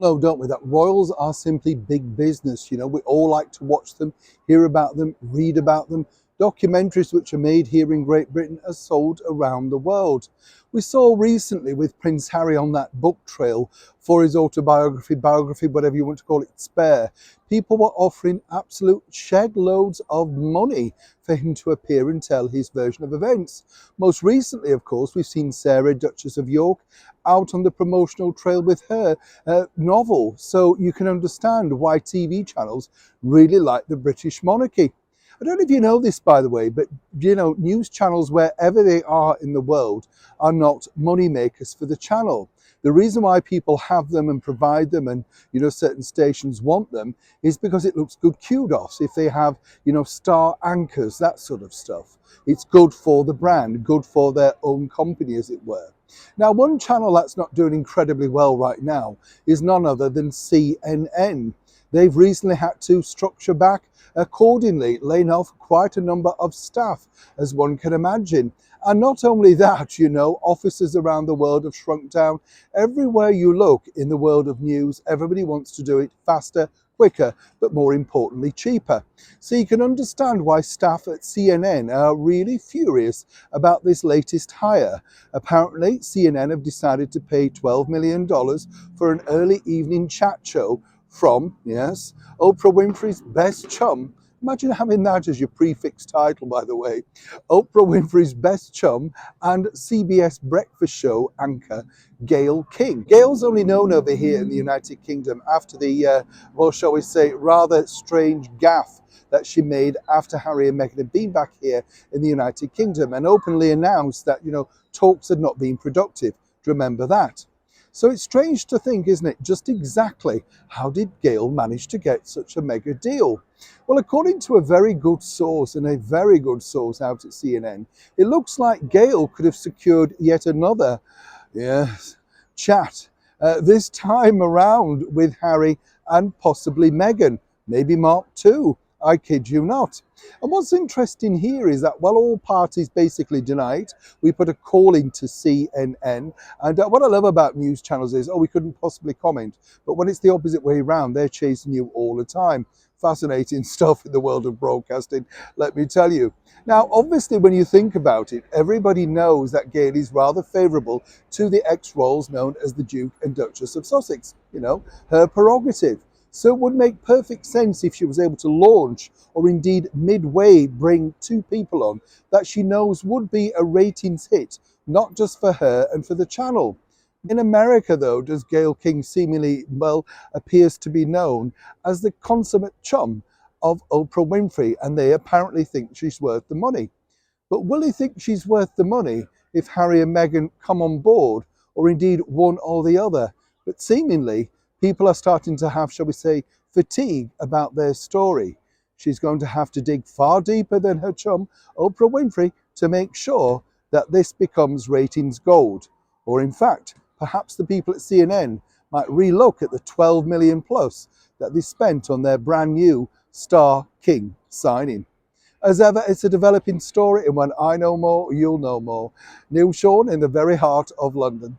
No, don't we? That royals are simply big business. You know, we all like to watch them, hear about them, read about them. Documentaries which are made here in Great Britain are sold around the world. We saw recently with Prince Harry on that book trail for his autobiography, biography, whatever you want to call it, Spare. People were offering absolute shed loads of money for him to appear and tell his version of events. Most recently, of course, we've seen Sarah, Duchess of York, out on the promotional trail with her novel. So you can understand why TV channels really like the British monarchy. I don't know if you know this, by the way, but you know, news channels wherever they are in the world are not money makers for the channel. The reason why people have them and provide them, and you know, certain stations want them, is because it looks good kudos. If they have, you know, star anchors, that sort of stuff, it's good for the brand, good for their own company, as it were. Now, one channel that's not doing incredibly well right now is none other than CNN. They've recently had to structure back accordingly, laying off quite a number of staff, as one can imagine. And not only that, you know, offices around the world have shrunk down. Everywhere you look in the world of news, everybody wants to do it faster, quicker, but more importantly, cheaper. So you can understand why staff at CNN are really furious about this latest hire. Apparently, CNN have decided to pay $12 million for an early evening chat show from, yes, Oprah Winfrey's best chum. Imagine having that as your prefix title, by the way. Oprah Winfrey's best chum and CBS breakfast show anchor, Gayle King. Gayle's only known over here in the United Kingdom after the, well, shall we say, rather strange gaffe that she made after Harry and Meghan had been back here in the United Kingdom and openly announced that, you know, talks had not been productive. Do you remember that? So it's strange to think, isn't it, just exactly how did Gayle manage to get such a mega deal? Well, according to a very good source, and a very good source out at CNN, it looks like Gayle could have secured yet another, yes, chat, this time around with Harry and possibly Meghan, maybe Mark too. I kid you not. And what's interesting here is that while all parties basically deny it, we put a call into CNN. And what I love about news channels is, oh, we couldn't possibly comment. But when it's the opposite way around, they're chasing you all the time. Fascinating stuff in the world of broadcasting, let me tell you. Now, obviously, when you think about it, everybody knows that Gayle is rather favourable to the ex-royals known as the Duke and Duchess of Sussex. You know, her prerogative. So it would make perfect sense if she was able to launch, or indeed midway bring two people on that she knows would be a ratings hit, not just for her and for the channel. In America, though, does Gayle King seemingly, well, appears to be known as the consummate chum of Oprah Winfrey, and they apparently think she's worth the money. But will he think she's worth the money if Harry and Meghan come on board, or indeed one or the other? But seemingly, people are starting to have, shall we say, fatigue about their story. She's going to have to dig far deeper than her chum, Oprah Winfrey, to make sure that this becomes ratings gold. Or in fact, perhaps the people at CNN might relook at the 12 million plus that they spent on their brand new Star King signing. As ever, it's a developing story, and when I know more, you'll know more. Neil Sean in the very heart of London.